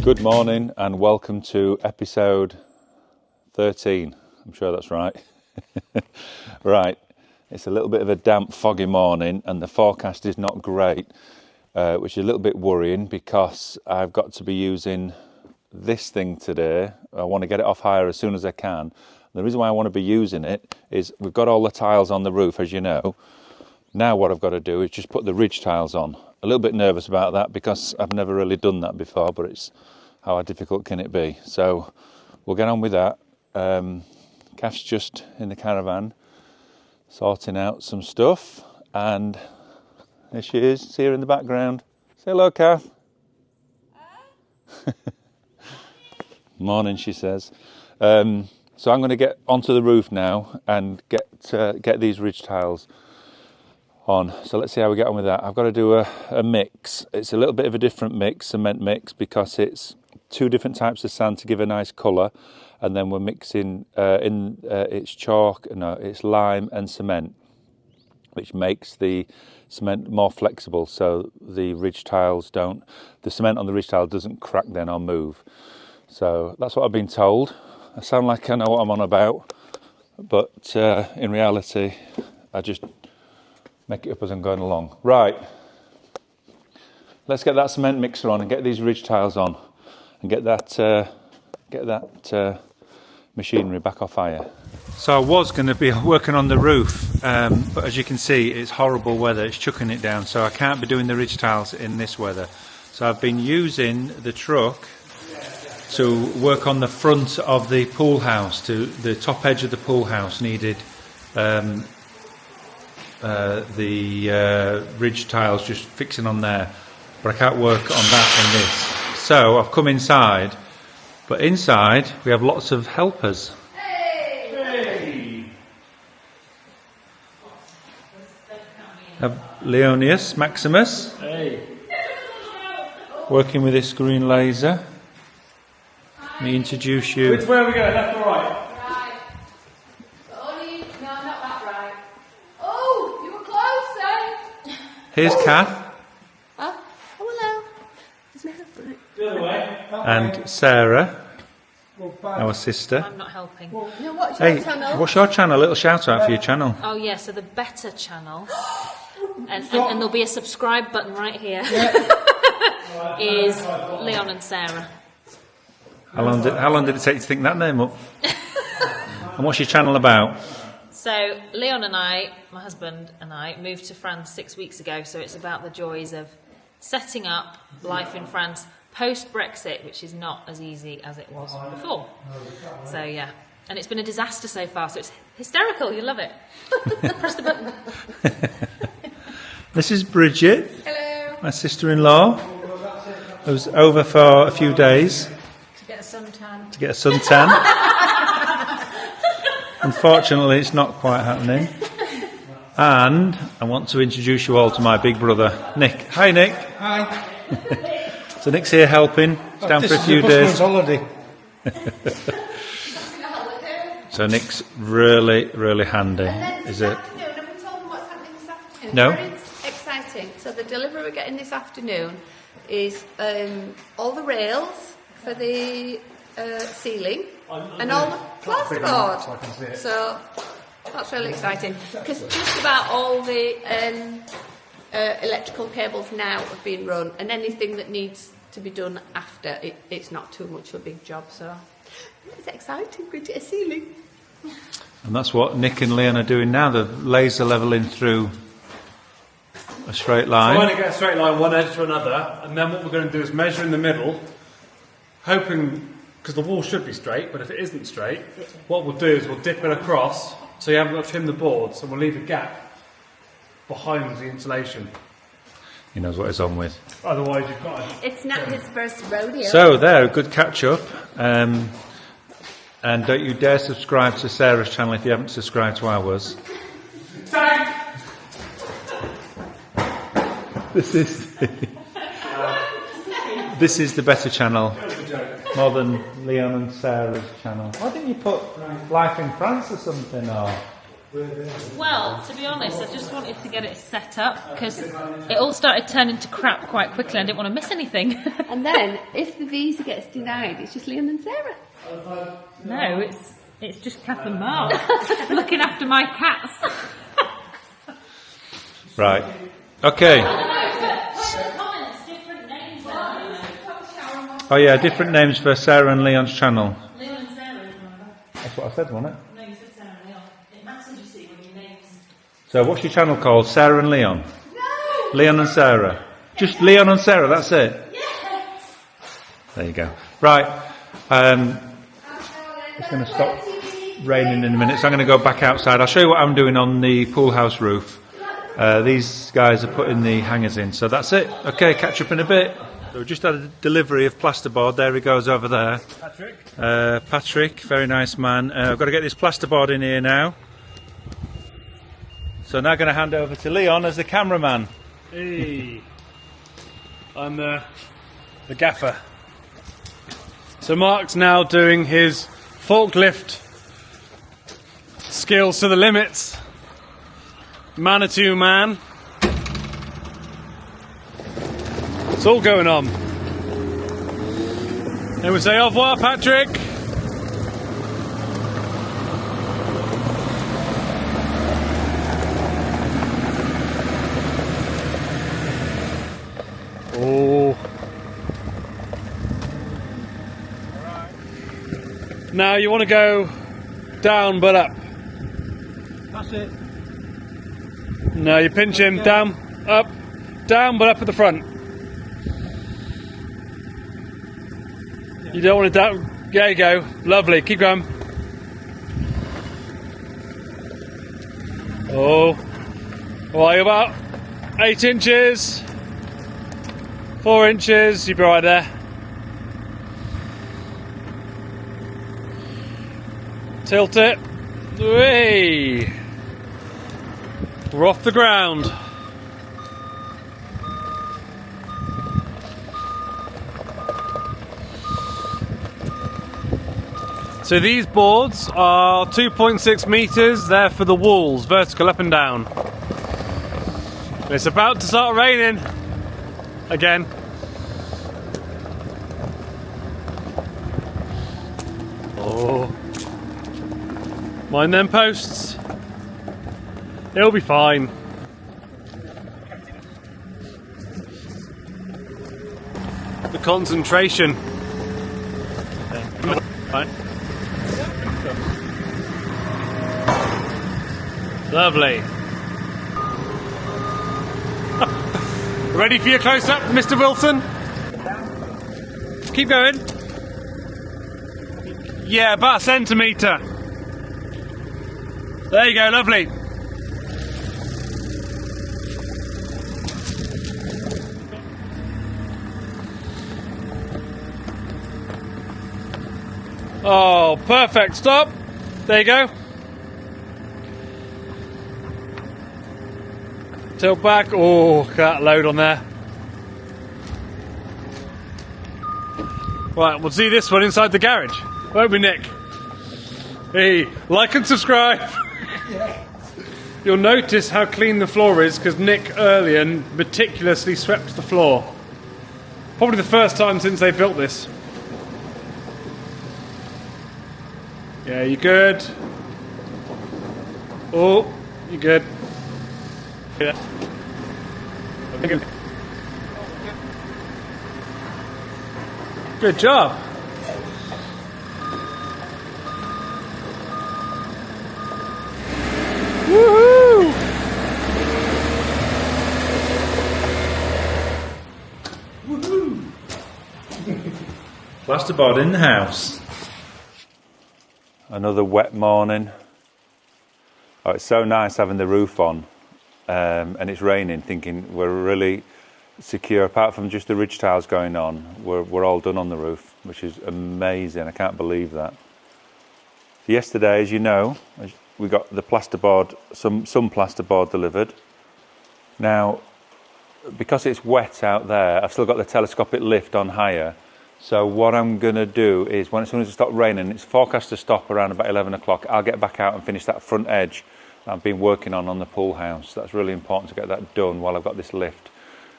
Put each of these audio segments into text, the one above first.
Good morning and welcome to episode 13. I'm sure that's right. Right, it's a little bit of a damp, foggy morning and the forecast is not great, which is a little bit worrying because I've got to be using this thing today. I want to get it off hire as soon as I can. The reason why I want to be using it is we've got all the tiles on the roof, as you know. Now what I've got to do is just put the ridge tiles on. A little bit nervous about that because I've never really done that before, but it's how difficult can it be? So we'll get on with that. Cath's just in the caravan sorting out some stuff, and there she is, see her in the background. Say hello, Cath. Morning, she says. So I'm going to get onto the roof now and get these ridge tiles on. So let's see how we get on with that. I've got to do a mix. It's a little bit of a different mix, cement mix, because it's two different types of sand to give a nice colour, and then we're mixing it's lime and cement, which makes the cement more flexible, so the cement on the ridge tile doesn't crack then or move. So that's what I've been told. I sound like I know what I'm on about, but in reality I just make it up as I'm going along. Right, let's get that cement mixer on and get these ridge tiles on and get that machinery back off hire. So I was going to be working on the roof, but as you can see it's horrible weather, it's chucking it down, so I can't be doing the ridge tiles in this weather. So I've been using the truck to work on the front of the pool house. To the top edge of the pool house needed the ridge tiles, just fixing on there, but I can't work on that in this. So I've come inside, but inside we have lots of helpers. Hey! We have Leonius Maximus, hey, working with this green laser. Let me introduce you. Which way are we going, left or right? Right. No, not that right. Oh, you were close then. Here's Cath. Oh, hello. Is my husband? The other way. And Sarah, our sister. I'm not helping. No, what's your Hey, channel? what's your channel? A little shout out for your channel. Oh yeah, so the better channel, and there'll be a subscribe button right here. Is Leon and Sarah. How long did it take you to think that name up? And what's your channel about? So Leon and I, my husband and I, moved to France 6 weeks ago. So it's about the joys of setting up life in France post Brexit, which is not as easy as it was before. So yeah, and it's been a disaster so far. So it's hysterical. You'll love it. Press the button. This is Bridget, Hello. my sister-in-law, who's over for a few days To get a suntan. to get a suntan. Unfortunately, it's not quite happening. And I want to introduce you all to my big brother, Nick. Hi, Nick. Hi. So Nick's here helping. He's down for a few days. Holiday. So Nick's really, really handy. Is it? Have we told them what's happening this afternoon? No. Very exciting. So the delivery we're getting this afternoon is all the rails for the ceiling and all the plasterboard. So that's really exciting because just about all the electrical cables now have been run, and anything that needs to be done after it's not too much of a big job. So it's exciting. We're going to get a ceiling. And that's what Nick and Leon are doing now. They're laser levelling through a straight line. I want to get a straight line one edge to another, and then what we're going to do is measure in the middle, hoping, because the wall should be straight, but if it isn't straight, what we'll do is we'll dip it across, so you haven't got to trim the board, so we'll leave a gap behind the insulation. He knows what he's on with. Otherwise you've got to... It's not his first rodeo. So there, a good catch up. And don't you dare subscribe to Sarah's channel if you haven't subscribed to ours. Tank! This is the better channel, more than Leon and Sarah's channel. Why didn't you put Life in France or something? Or Well, to be honest, I just wanted to get it set up because it all started turning to crap quite quickly. I didn't want to miss anything. And then, if the visa gets denied, it's just Liam and Sarah. No, it's just Cath and Mark looking after my cats. Right. Okay. Oh yeah, different names for Sarah and Leon's channel. Leon and Sarah, remember? That's what I said, wasn't it? No, you said Sarah and Leon. It matters, you see, when your names. So what's your channel called? Sarah and Leon? No! Leon and Sarah. Just Leon and Sarah, that's it? Yes! There you go. Right. It's going to stop raining in a minute, so I'm going to go back outside. I'll show you what I'm doing on the pool house roof. These guys are putting the hangers in, so that's it. Okay, catch up in a bit. So we just had a delivery of plasterboard. There he goes over there. Patrick, very nice man. I've got to get this plasterboard in here now. So now I'm going to hand over to Leon as the cameraman. Hey, I'm the gaffer. So Mark's now doing his forklift skills to the limits. Manitou man. It's all going on. And we say au revoir, Patrick. Oh. Now you want to go down but up. That's it. No, you pinch him down, but up at the front. You don't want to down. There you go. Lovely. Keep going. Oh. Well, you're about 8 inches. 4 inches. You'll be right there. Tilt it. Whee! We're off the ground. So these boards are 2.6 metres, they're for the walls, vertical up and down. It's about to start raining again. Oh. Mind them posts. It'll be fine. The concentration. Right. Lovely. Ready for your close-up, Mr. Wilson? Keep going. Yeah, about a centimetre. There you go, lovely. Oh, perfect. Stop. There you go. Tilt back. Oh, that load on there. Right, we'll see this one inside the garage. Won't we, Nick? Hey, like and subscribe. You'll notice how clean the floor is because Nick earlier meticulously swept the floor. Probably the first time since they built this. Yeah, you good? Oh, you good? Yeah. Good job. Woohoo! Woohoo! Plasterboard in the house. Another wet morning. Oh, it's so nice having the roof on, and it's raining. Thinking we're really secure, apart from just the ridge tiles going on. We're all done on the roof, which is amazing. I can't believe that. Yesterday, as you know, we got the plasterboard, some plasterboard delivered. Now, because it's wet out there, I've still got the telescopic lift on higher. So what I'm going to do is, as soon as it stops raining, it's forecast to stop around about 11 o'clock, I'll get back out and finish that front edge I've been working on the pool house. That's really important to get that done while I've got this lift,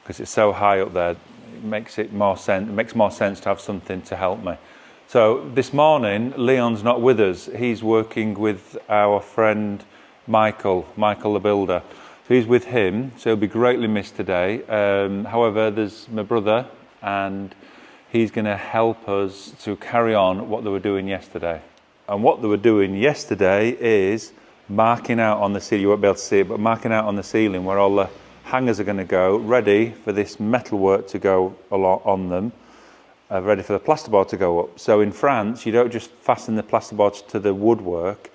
because it's so high up there. It makes more sense to have something to help me. So this morning, Leon's not with us. He's working with our friend Michael the builder. He's with him, so he'll be greatly missed today. However, there's my brother, and he's going to help us to carry on what they were doing yesterday. And what they were doing yesterday is marking out on the ceiling, you won't be able to see it, but marking out on the ceiling where all the hangers are going to go, ready for this metalwork to go along on them, ready for the plasterboard to go up. So in France, you don't just fasten the plasterboard to the woodwork,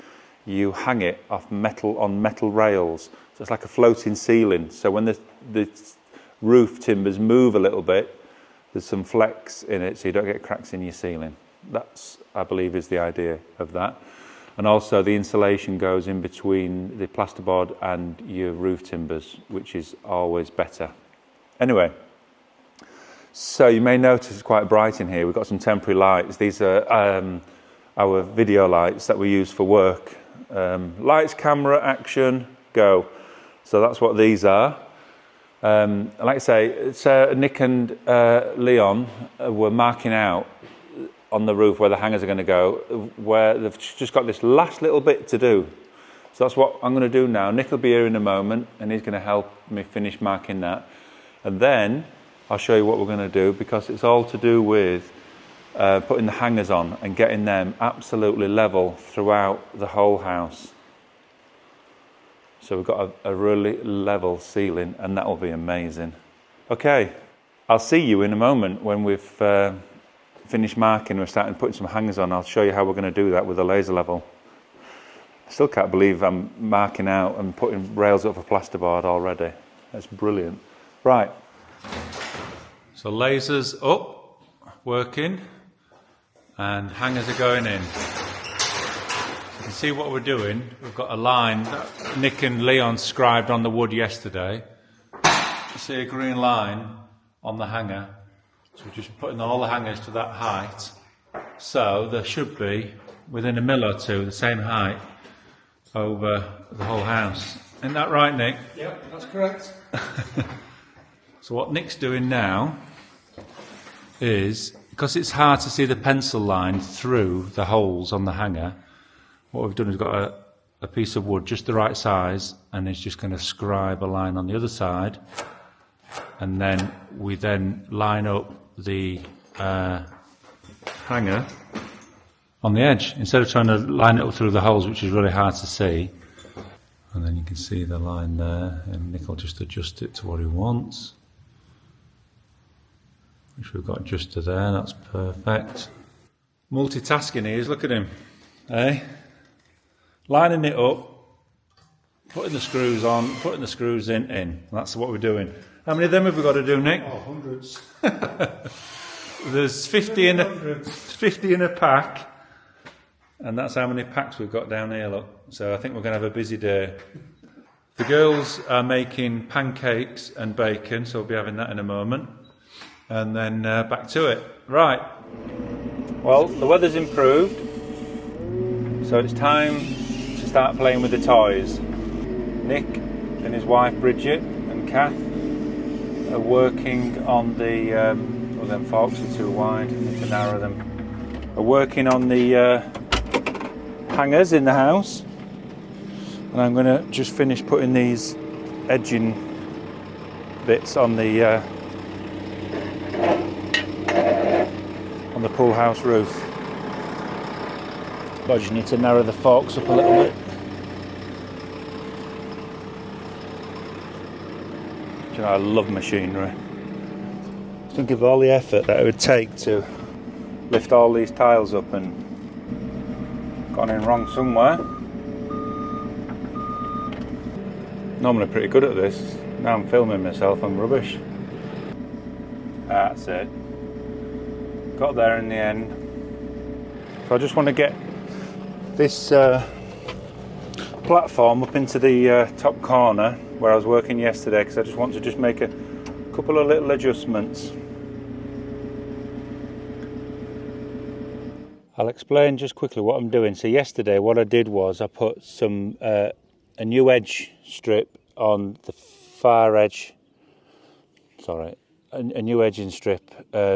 you hang it off on metal rails. So it's like a floating ceiling. So when the roof timbers move a little bit, there's some flex in it so you don't get cracks in your ceiling. That's, I believe, is the idea of that. And also the insulation goes in between the plasterboard and your roof timbers, which is always better. Anyway, so you may notice it's quite bright in here. We've got some temporary lights. These are our video lights that we use for work. Lights, camera, action, go. So that's what these are. Like I say, Nick and Leon were marking out on the roof where the hangers are going to go, where they've just got this last little bit to do. So that's what I'm going to do now. Nick will be here in a moment, and he's going to help me finish marking that. And then I'll show you what we're going to do, because it's all to do with putting the hangers on and getting them absolutely level throughout the whole house. So we've got a really level ceiling, and that will be amazing. Okay, I'll see you in a moment when we've finished marking. We're starting putting some hangers on. I'll show you how we're going to do that with a laser level. I still can't believe I'm marking out and putting rails up for plasterboard already. That's brilliant. Right. So lasers up, working, and hangers are going in. You can see what we're doing. We've got a line that Nick and Leon scribed on the wood yesterday. You see a green line on the hanger. So we're just putting all the hangers to that height. So there should be, within a mil or two, the same height over the whole house. Isn't that right, Nick? Yep, that's correct. So what Nick's doing now is, because it's hard to see the pencil line through the holes on the hanger, what we've done is got a piece of wood just the right size, and he's just going to scribe a line on the other side, and then we line up the hanger on the edge, instead of trying to line it up through the holes, which is really hard to see. And then you can see the line there, and Nick will just adjust it to what he wants, which we've got just to there. That's perfect. Multitasking he is, look at him, eh? Lining it up, putting the screws on, putting the screws in. That's what we're doing. How many of them have we got to do, Nick? Oh, hundreds. There's 50 in a pack, and that's how many packs we've got down here, look. So I think we're going to have a busy day. The girls are making pancakes and bacon, so we'll be having that in a moment. And then back to it. Right. Well, the weather's improved, so it's time to start playing with the toys. Nick and his wife Bridget and Cath are working on the well, them forks are too wide, I need to narrow them. Are working on the hangers in the house, and I'm going to just finish putting these edging bits on the pool house roof. But I just need to narrow the forks up a little bit. You know, I love machinery. Think of all the effort that it would take to lift all these tiles up, and gone in wrong somewhere. Normally pretty good at this. Now I'm filming myself, I'm rubbish. That's it. Got there in the end. So I just want to get this platform up into the top corner where I was working yesterday, because I just want to just make a couple of little adjustments. I'll explain just quickly what I'm doing. So yesterday what I did was I put some a new edge strip on the far edge. Sorry, a new edging strip,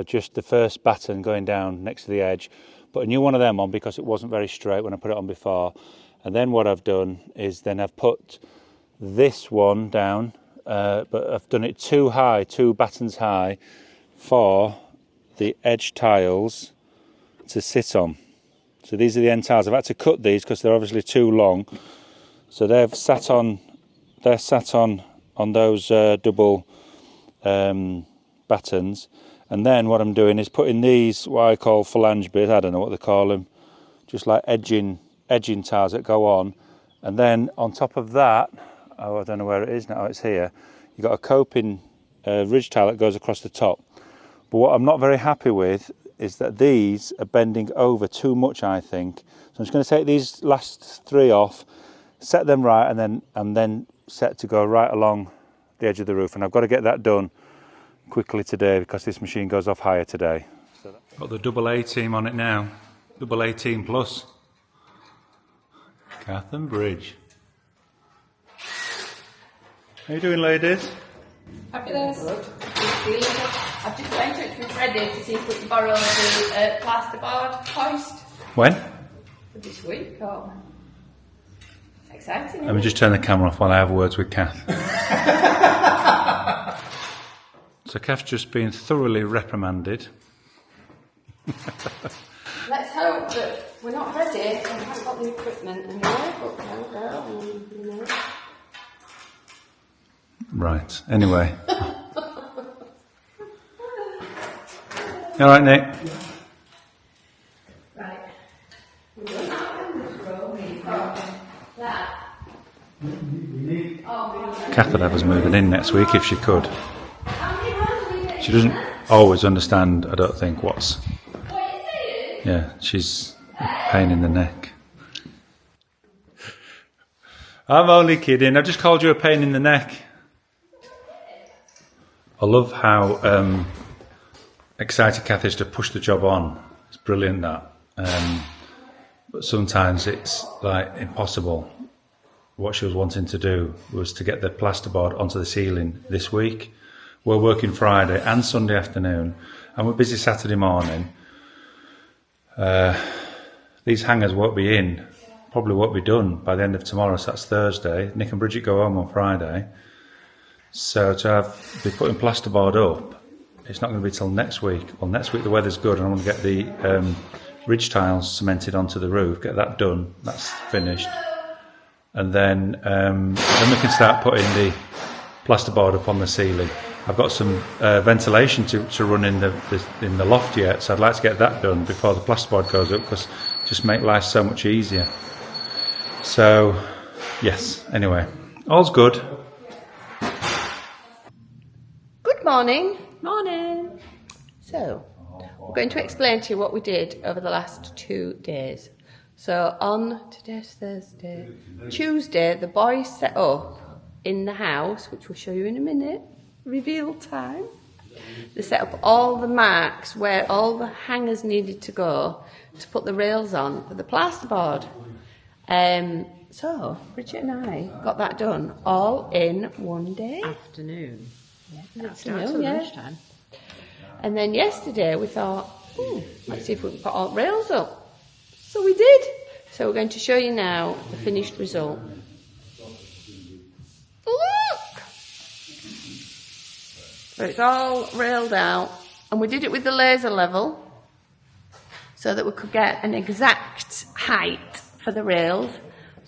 just the first batten going down next to the edge. Put a new one of them on because it wasn't very straight when I put it on before. And then what I've done is then I've put this one down, but I've done it too high, 2 battens high, for the edge tiles to sit on. So these are the end tiles. I've had to cut these because they're obviously too long. So they're sat on those double battens. And then what I'm doing is putting these, what I call flange bits, I don't know what they call them, just like edging tiles that go on. And then on top of that, I don't know where it is now, it's here, you've got a coping ridge tile that goes across the top. But what I'm not very happy with is that these are bending over too much, I think. So I'm just going to take these last 3 off, set them right, and then set to go right along the edge of the roof. And I've got to get that done quickly today because this machine goes off hire today. Got the double A team on it now, double A team plus. Caths and Bridge. How you doing, ladies? Fabulous. I've just got in touch with Freddie to see if we can borrow the plasterboard hoist. When? For this week. Oh. It's exciting. Let me just turn the camera off while I have words with Cath. So Cath's just been thoroughly reprimanded. Let's hope that we're not ready and haven't got the equipment anyway, but there we go. You know. Right, anyway. You alright, Nick? Right. We're going out in this row. That. Cath would have us moving in next week if she could. She doesn't always understand, I don't think, what's... Yeah, she's a pain in the neck. I'm only kidding, I just called you a pain in the neck. I love how excited Cath is to push the job on. It's brilliant, that. But sometimes it's like impossible. What she was wanting to do was to get the plasterboard onto the ceiling this week. We're working Friday and Sunday afternoon, and we're busy Saturday morning. These hangers won't be in, probably won't be done by the end of tomorrow, so that's Thursday. Nick and Bridget go home on Friday. So to be putting plasterboard up, it's not going to be till next week. Well, next week the weather's good, and I want to get the ridge tiles cemented onto the roof, get that done, that's finished. And then we can start putting the plasterboard up on the ceiling. I've got some ventilation to run in the loft yet, so I'd like to get that done before the plasterboard goes up, because it just makes life so much easier. So, yes, anyway, all's good. Good morning. Morning. So, we're going to explain to you what we did over the last 2 days. So, on today's Thursday, Tuesday, the boys set up in the house, which we'll show you in a minute, reveal time. They set up all the marks where all the hangers needed to go to put the rails on for the plasterboard. So, Bridget and I got that done all in one day. Afternoon. Yeah, Afternoon, yeah. lunchtime. And then yesterday we thought, let's see if we can put all the rails up. So we did. So we're going to show you now the finished result. Look! So it's all railed out. And we did it with the laser level so that we could get an exact height for the rails.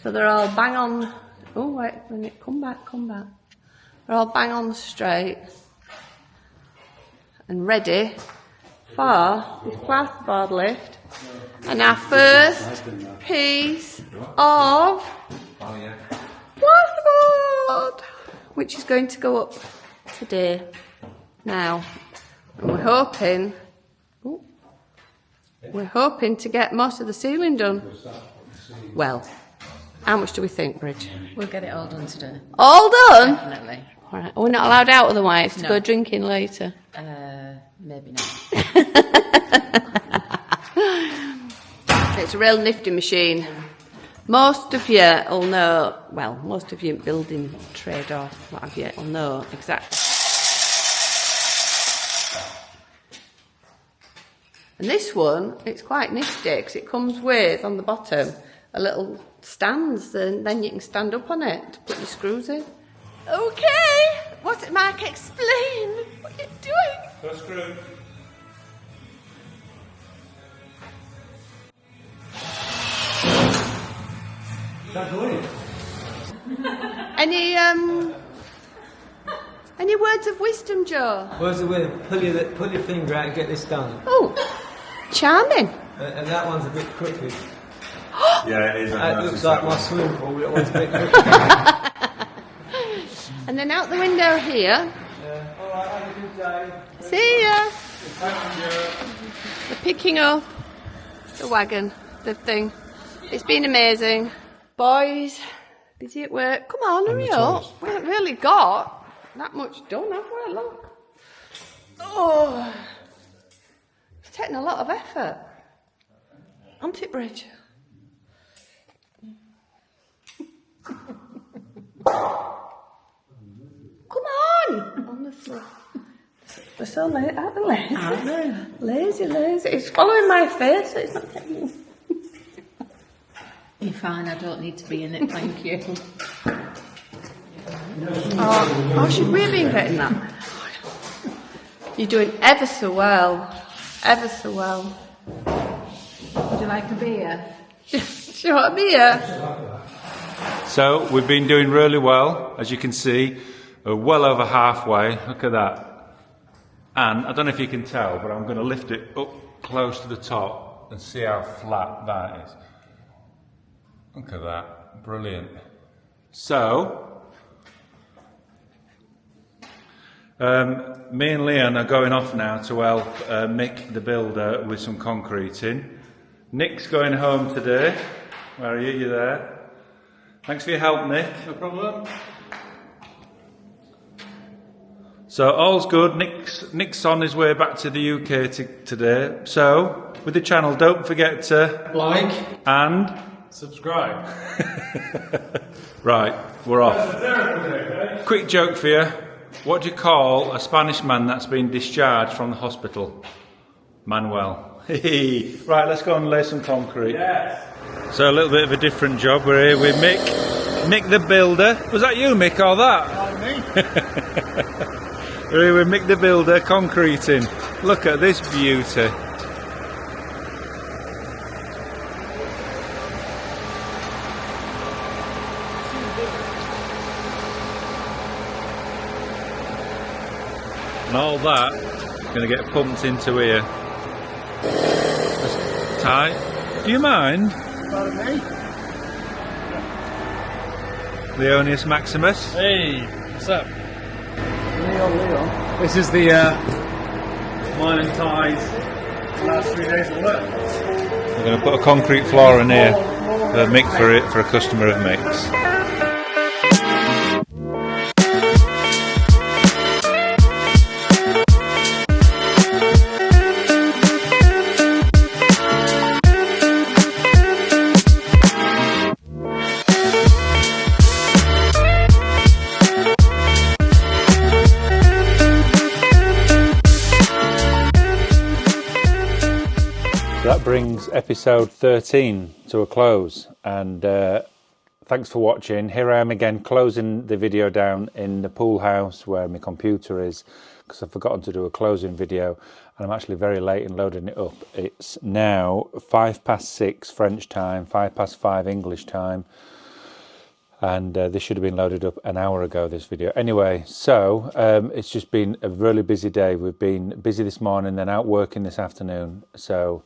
So they're all bang on. Oh, wait a minute. Come back. They're all bang on straight and ready for this plasterboard lift. And our first piece of plasterboard, which is going to go up today. Now, and we're hoping to get most of the ceiling done. Well, how much do we think, Bridge? We'll get it all done today. All done? Definitely. All right. We're not allowed out otherwise to go drinking later. Maybe not. It's a real nifty machine. Most of you will know, well, most of you in building trade or what have you will know exactly. And this one, it's quite nifty because it comes with, on the bottom, a little stands, and then you can stand up on it to put your screws in. Okay, what's it, Mark? Explain what you're doing. First screw. Any words of wisdom, Joe? Where's the way? Pull your finger out and get this done. Oh, charming. And that one's a bit crooked. Yeah, it is. That looks like my swimming pool. That one's a bit crooked. And then out the window here. All right, have a good day. See ya. We're picking up the wagon, the thing. It's been amazing. Boys, busy at work. Come on, hurry up. We haven't really got that much done, have we? Look. Oh, it's taken a lot of effort. Hasn't it, Bridge? Come on! Honestly. They're so late, aren't they? Lazy. Aren't they? Lazy. It's following my face, so it's not taking. You're fine, I don't need to be in it, thank you. Oh, should we have been getting that? You're doing ever so well. Ever so well. Would you like a beer? Do you want a beer? So we've been doing really well, as you can see. We're well over halfway. Look at that. And I don't know if you can tell, but I'm going to lift it up close to the top and see how flat that is. Look at that. Brilliant. So, me and Leon are going off now to help Mick the builder with some concreting. Nick's going home today. Where are you? You there? Thanks for your help, Nick. No problem. So all's good. Nick's on his way back to the UK today. So with the channel, don't forget to Like and subscribe. Right, we're off. Quick joke for you. What do you call a Spanish man that's been discharged from the hospital? Manuel. Right, let's go and lay some concrete. Yes. So a little bit of a different job. We're here with Mick. Mick the builder. Was that you, Mick, or that? We're here with Mick the builder, concreting. Look at this beauty. And all that is going to get pumped into here. That's tight. Do you mind? Leonius Maximus. Hey, what's up? Leon. This is the mine and ties last 3 days of work. We're going to put a concrete floor in here for Mick for a customer of Mick's. That brings episode 13 to a close, and thanks for watching. Here I am again closing the video down in the pool house where my computer is, because I've forgotten to do a closing video, and I'm actually very late in loading it up. It's now 6:05 French time, 5:05 English time, and this should have been loaded up an hour ago, this video. Anyway, so it's just been a really busy day. We've been busy this morning, then out working this afternoon, so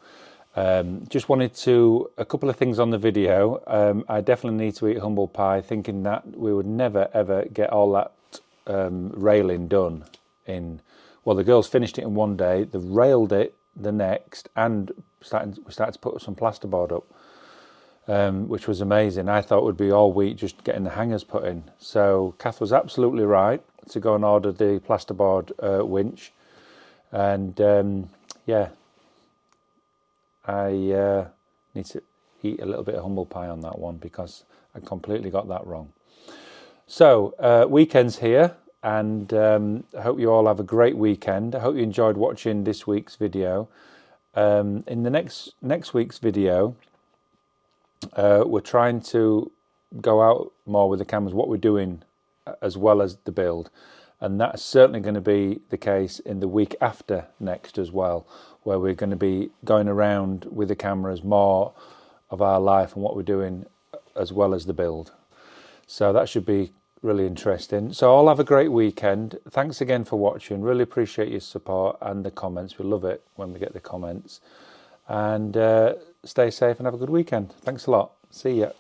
just wanted to, a couple of things on the video. I definitely need to eat humble pie, thinking that we would never ever get all that railing done in, well, the girls finished it in one day, they railed it the next, and we started to put some plasterboard up, which was amazing. I thought it would be all week just getting the hangers put in. So Cath was absolutely right to go and order the plasterboard winch, and yeah, I need to eat a little bit of humble pie on that one because I completely got that wrong. So, weekend's here, and I hope you all have a great weekend. I hope you enjoyed watching this week's video. In the next week's video, we're trying to go out more with the cameras, what we're doing as well as the build, and that's certainly going to be the case in the week after next as well, where we're going to be going around with the cameras more of our life and what we're doing as well as the build. So that should be really interesting. So all have a great weekend. Thanks again for watching. Really appreciate your support and the comments. We love it when we get the comments. And stay safe and have a good weekend. Thanks a lot. See ya.